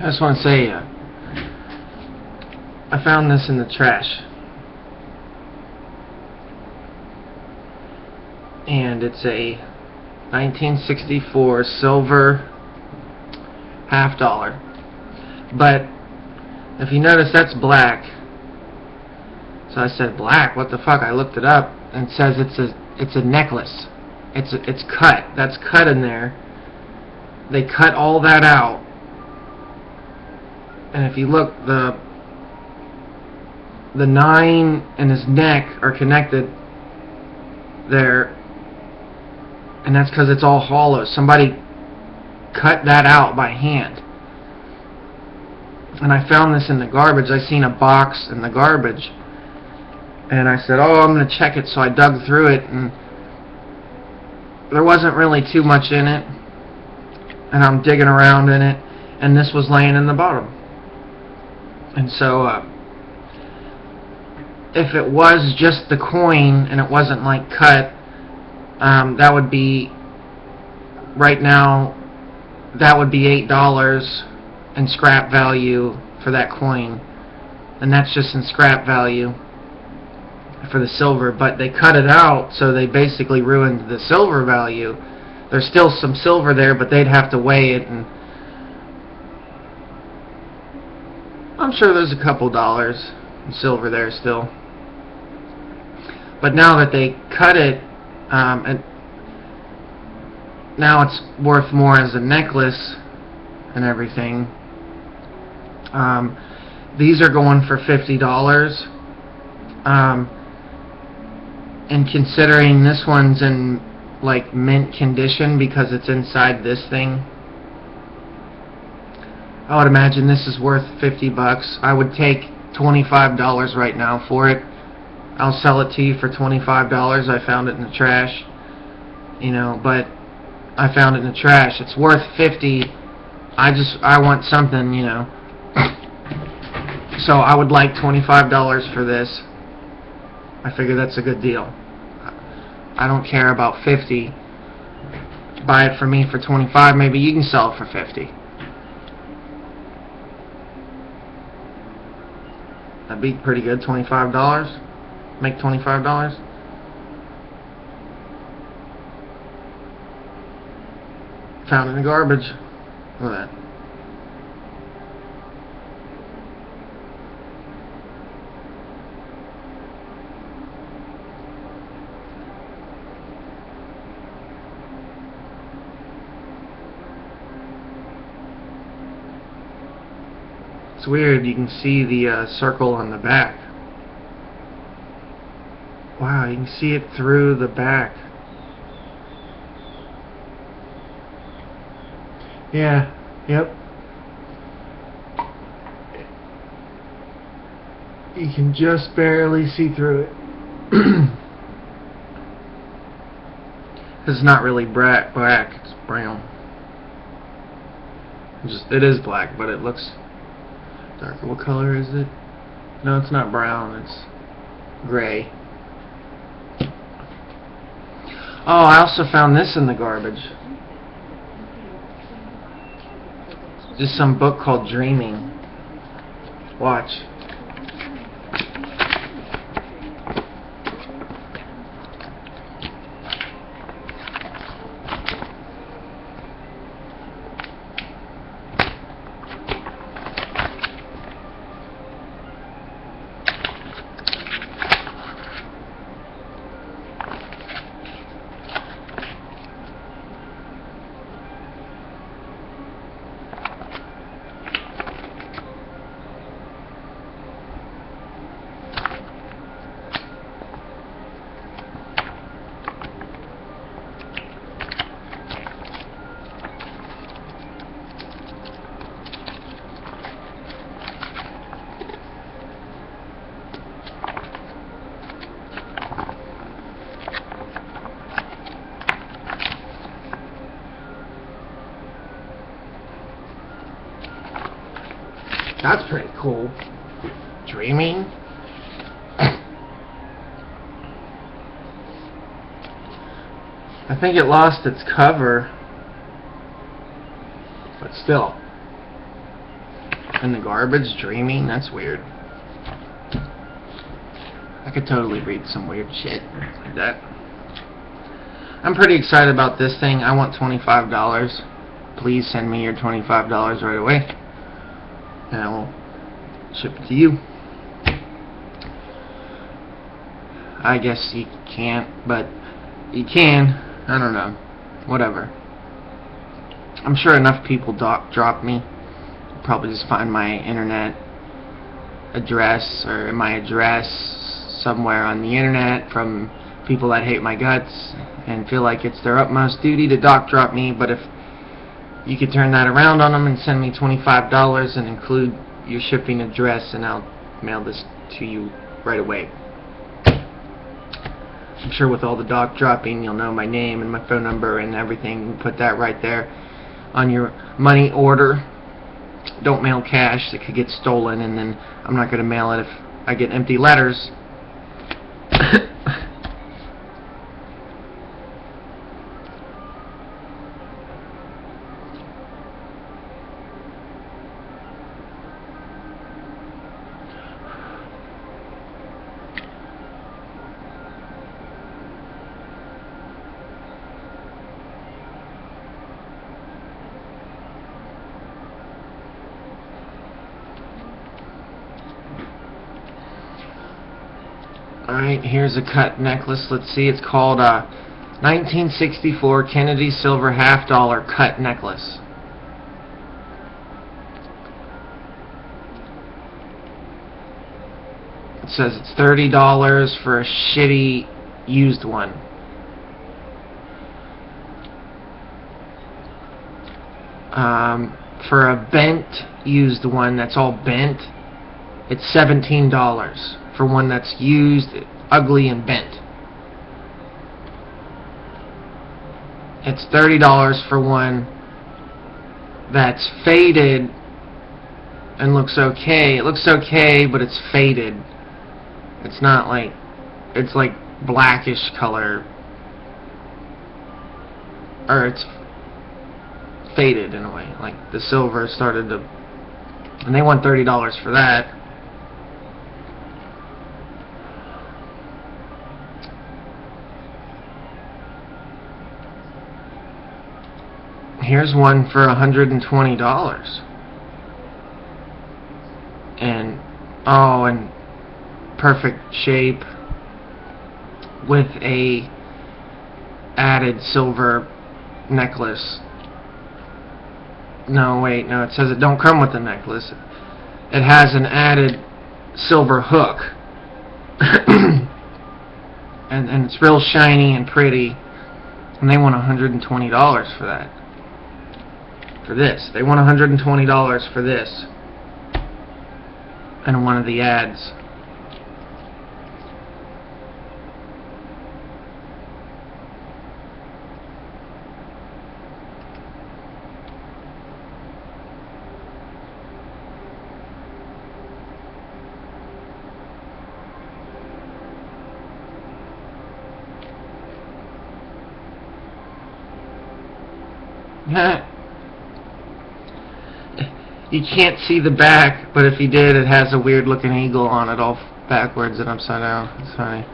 I just want to say, I found this in the trash, and it's a 1964 silver $half. But if you notice, that's black. So I said, black? What the fuck? I looked it up, and it says it's a necklace. It's cut. That's cut in there. They cut all that out. And if you look, the 9 and his neck are connected there, and that's because it's all hollow. Somebody cut that out by hand. And I found this in the garbage. I seen a box in the garbage, and I said, oh, I'm going to check it. So I dug through it, and there wasn't really too much in it, and I'm digging around in it, and this was laying in the bottom. And so if it was just the coin and it wasn't like cut, that would be, right now, that would be $8 in scrap value for that coin, and that's just in scrap value for the silver. But they cut it out, so they basically ruined the silver value. There's still some silver there, but they'd have to weigh it, and I'm sure there's a couple dollars in silver there still. But now that they cut it, and now it's worth more as a necklace and everything. These are going for $50. And considering this one's in like mint condition because it's inside this thing, I would imagine this is worth $50. I would take $25 right now for it. I'll sell it to you for $25. I found it in the trash, you know, but I found it in the trash. It's worth $50. I want something, you know. So I would like $25 for this. I figure that's a good deal. I don't care about $50. Buy it for me for $25. Maybe you can sell it for $50. That'd be pretty good. $25. Make $25. Found it in the garbage. Look at that. It's weird, you can see the circle on the back. Wow, you can see it through the back. Yeah, yep. You can just barely see through it. It's not really black, it's brown. It is black, but it looks darker. What color is it? No, it's not brown, it's gray. Oh, I also found this in the garbage. Just some book called Dreaming. Watch. That's pretty cool. Dreaming. I think it lost its cover, but still. In the garbage, dreaming. That's weird. I could totally read some weird shit like that. I'm pretty excited about this thing. I want $25. Please send me your $25 right away, and I will ship it to you. I guess you can't, but you can. I don't know. Whatever. I'm sure enough people drop me. Probably just find my internet address or my address somewhere on the internet from people that hate my guts and feel like it's their utmost duty to drop me. But if you could turn that around on them and send me $25 and include your shipping address, and I'll mail this to you right away. I'm sure with all the dropping, you'll know my name and my phone number and everything. Put that right there on your money order. Don't mail cash. It could get stolen, and then I'm not going to mail it if I get empty letters. Alright, here's a cut necklace. Let's see, it's called 1964 Kennedy Silver $half cut necklace. It says it's $30 for a shitty used one. For a bent used one that's all bent, it's $17 for one that's used, ugly, and bent. It's $30 for one that's faded and looks okay. It looks okay, but it's faded. It's not like, it's like blackish color, or it's faded in a way. Like the silver started to, and they want $30 for that. Here's one for $120. And oh, and perfect shape with a added silver necklace. No, wait, no, it says it don't come with the necklace. It has an added silver hook. and it's real shiny and pretty. And they want $120 for that. For this. They want $120 for this. And one of the ads. You can't see the back, but if you did, it has a weird looking eagle on it, all backwards and upside down. It's funny.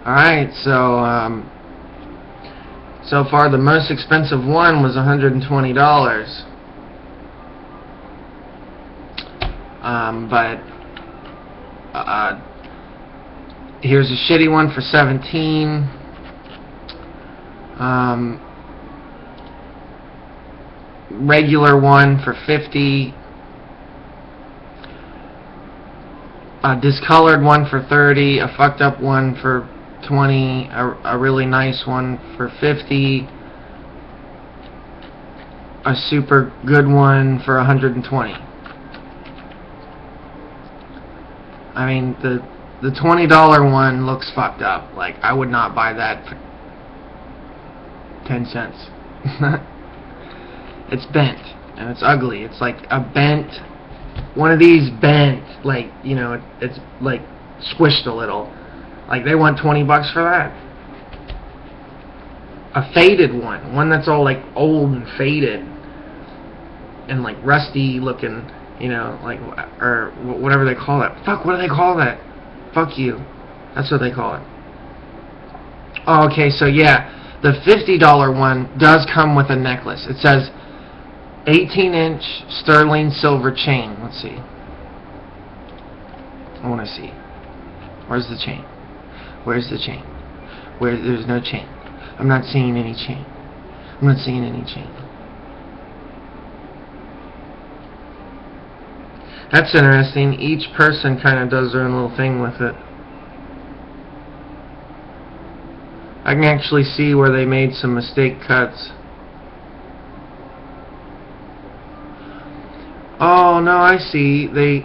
Alright, so far the most expensive one was $120. But here's a shitty one for $17. Regular one for $50. a discolored one for 30, a fucked up one for 20, a really nice one for 50, a super good one for 120. I mean, the $20 one looks fucked up. Like, I would not buy that for 10 cents. It's bent, and it's ugly. It's like a bent, one of these bent, like, you know, it's like squished a little. Like, they want 20 bucks for that. A faded one that's all like old and faded and like rusty looking, you know, like, or whatever they call it. Fuck, what do they call that? Fuck you. That's what they call it. Oh, okay, so yeah, the $50 one does come with a necklace. It says 18-inch sterling silver chain. Let's see. I want to see. Where's the chain? Where's the chain? There's no chain. I'm not seeing any chain. I'm not seeing any chain. That's interesting. Each person kind of does their own little thing with it. I can actually see where they made some mistake cuts. Oh no, I see. They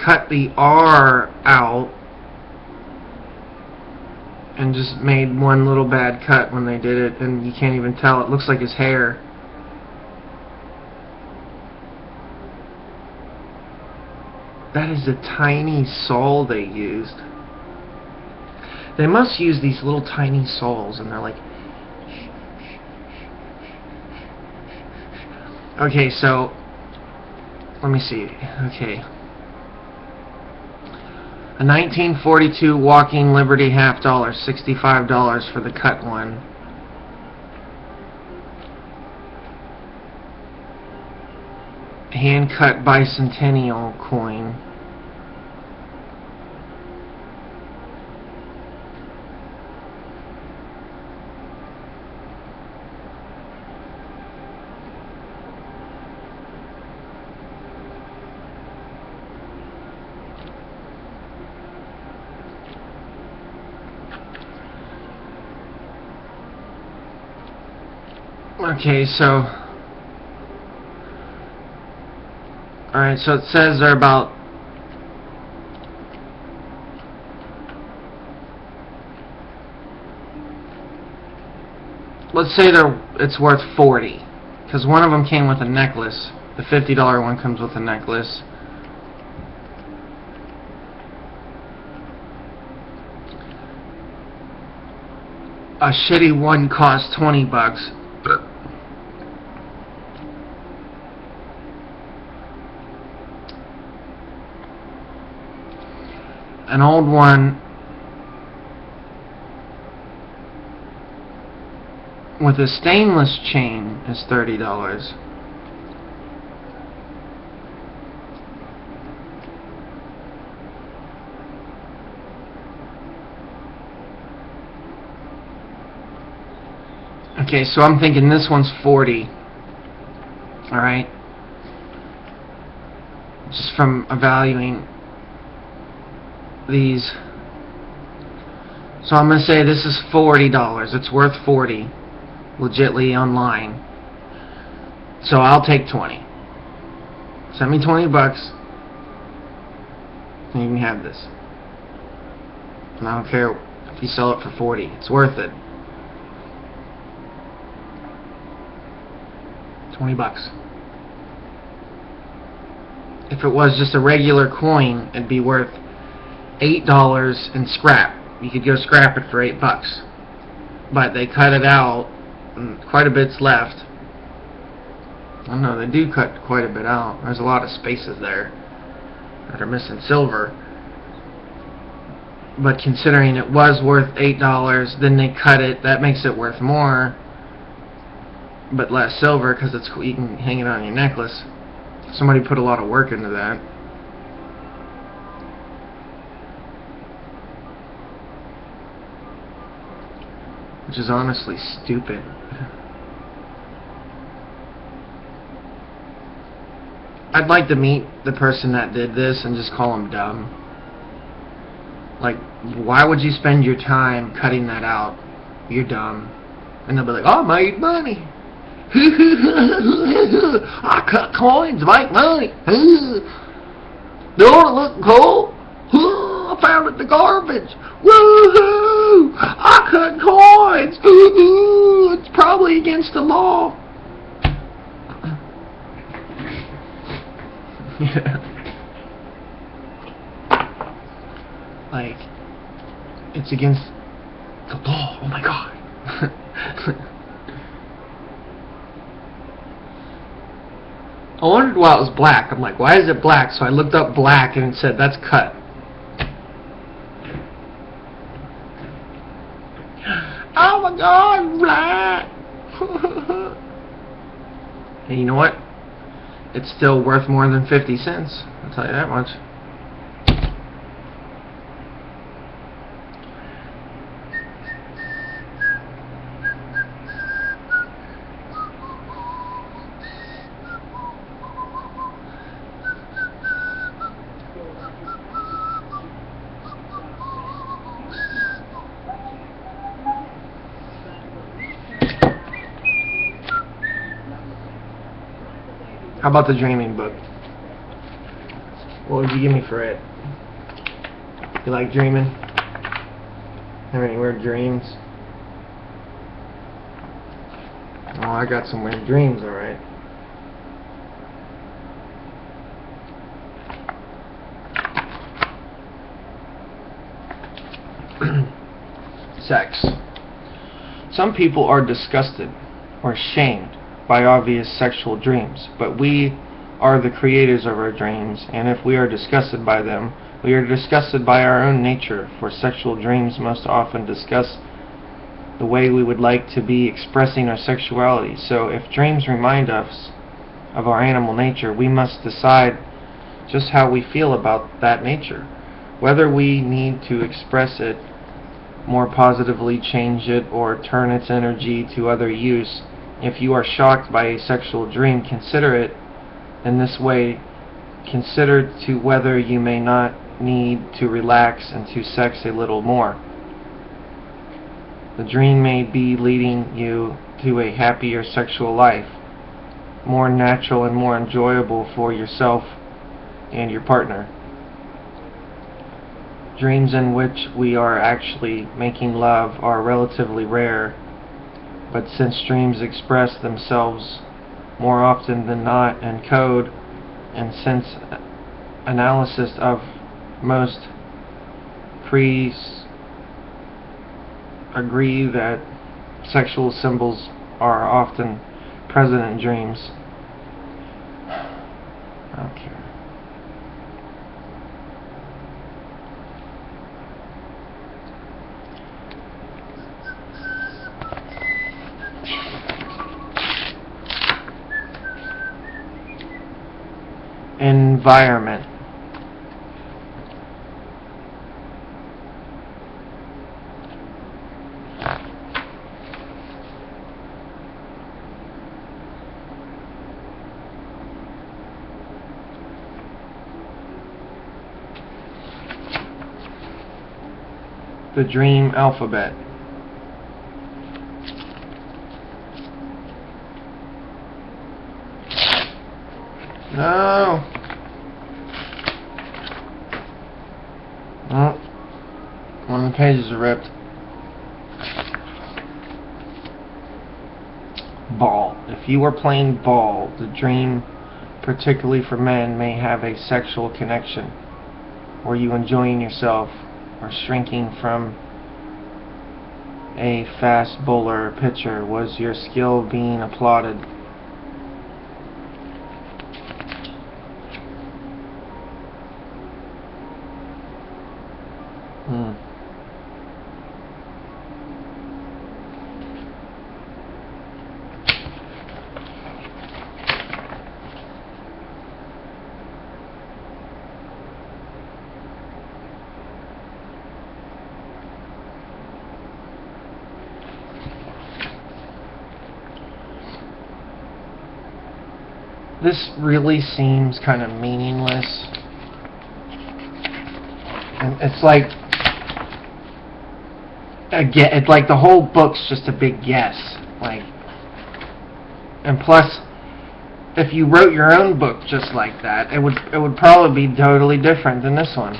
cut the R out and just made one little bad cut when they did it, and you can't even tell. It looks like his hair. That is a tiny sole they used. They must use these little tiny soles, and they're like... Okay, so... let me see. Okay. A 1942 Walking Liberty half dollar, $65 for the cut one. Hand cut bicentennial coin. Okay, so... alright, so it says they're about... let's say it's worth 40. Because one of them came with a necklace. The $50 one comes with a necklace. A shitty one costs 20 bucks. An old one with a stainless chain is $30. Okay, so I'm thinking this one's 40. Alright? Just from evaluating these. So I'm going to say this is $40. It's worth 40. Legitly online. So I'll take 20. Send me 20 bucks. And you can have this. And I don't care if you sell it for 40. It's worth it. 20 bucks. If it was just a regular coin, it'd be worth $8 in scrap. You could go scrap it for 8 bucks. But they cut it out, and quite a bit's left. I don't know, they do cut quite a bit out. There's a lot of spaces there that are missing silver. But considering it was worth $8, then they cut it, that makes it worth more, but less silver, because it's you can hang it on your necklace. Somebody put a lot of work into that. Which is honestly stupid. I'd like to meet the person that did this and just call him dumb. Like, why would you spend your time cutting that out? You're dumb. And they'll be like, I made money. I cut coins, make money. Don't it look cool? I found it in the garbage. Woohoo! I cut coins. It's probably against the law. Yeah. Like, it's against the law. Oh my god. I wondered why it was black. I'm like, why is it black? So I looked up black and it said, that's cut. Oh my god, black. And you know what? It's still worth more than 50 cents. I'll tell you that much. How about the dreaming book? What would you give me for it? You like dreaming? Have any weird dreams? Oh, I got some weird dreams, alright. Sex. Some people are disgusted or ashamed by obvious sexual dreams, but we are the creators of our dreams, and if we are disgusted by them, we are disgusted by our own nature, for sexual dreams most often discuss the way we would like to be expressing our sexuality. So if dreams remind us of our animal nature, we must decide just how we feel about that nature, whether we need to express it more positively, change it, or turn its energy to other use. If you are shocked by a sexual dream, consider it in this way. Consider to whether you may not need to relax into sex a little more. The dream may be leading you to a happier sexual life, more natural and more enjoyable for yourself and your partner. Dreams in which we are actually making love are relatively rare, but since dreams express themselves more often than not in code, and since analysis of most priests agree that sexual symbols are often present in dreams. I don't care. Environment. The dream alphabet. No. Oh, one of the pages are ripped. Ball. If you are playing ball, the dream, particularly for men, may have a sexual connection. Were you enjoying yourself or shrinking from a fast bowler or pitcher? Was your skill being applauded? This really seems kind of meaningless. And it's like, again, it's like the whole book's just a big guess. Like, and plus, if you wrote your own book just like that, it would probably be totally different than this one.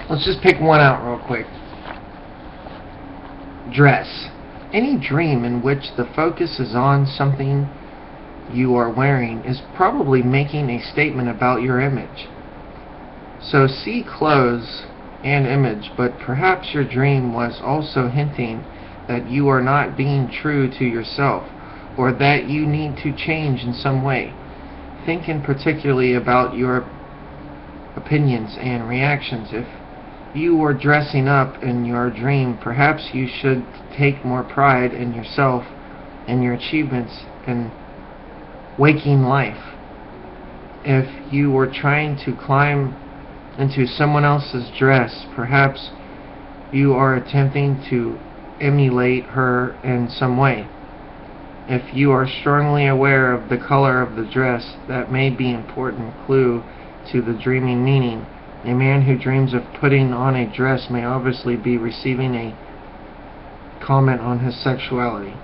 Let's just pick one out real quick. Dress. Any dream in which the focus is on something you are wearing is probably making a statement about your image. So see clothes and image, but perhaps your dream was also hinting that you are not being true to yourself, or that you need to change in some way. Think in particularly about your opinions and reactions. If you were dressing up in your dream, perhaps you should take more pride in yourself and your achievements in waking life. If you were trying to climb into someone else's dress, perhaps you are attempting to emulate her in some way. If you are strongly aware of the color of the dress, that may be an important clue to the dreaming meaning. A man who dreams of putting on a dress may obviously be receiving a comment on his sexuality.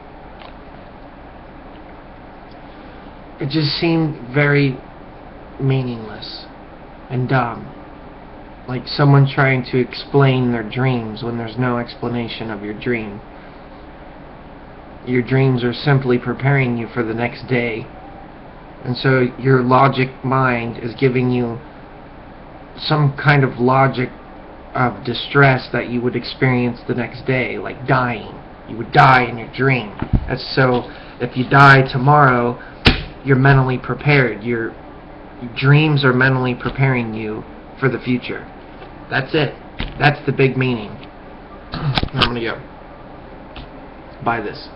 It just seemed very meaningless and dumb. Like someone trying to explain their dreams when there's no explanation of your dream. Your dreams are simply preparing you for the next day. And so your logic mind is giving you some kind of logic of distress that you would experience the next day, like dying. You would die in your dream. That's so if you die tomorrow, you're mentally prepared. Your dreams are mentally preparing you for the future. That's it. That's the big meaning. I'm gonna go buy this.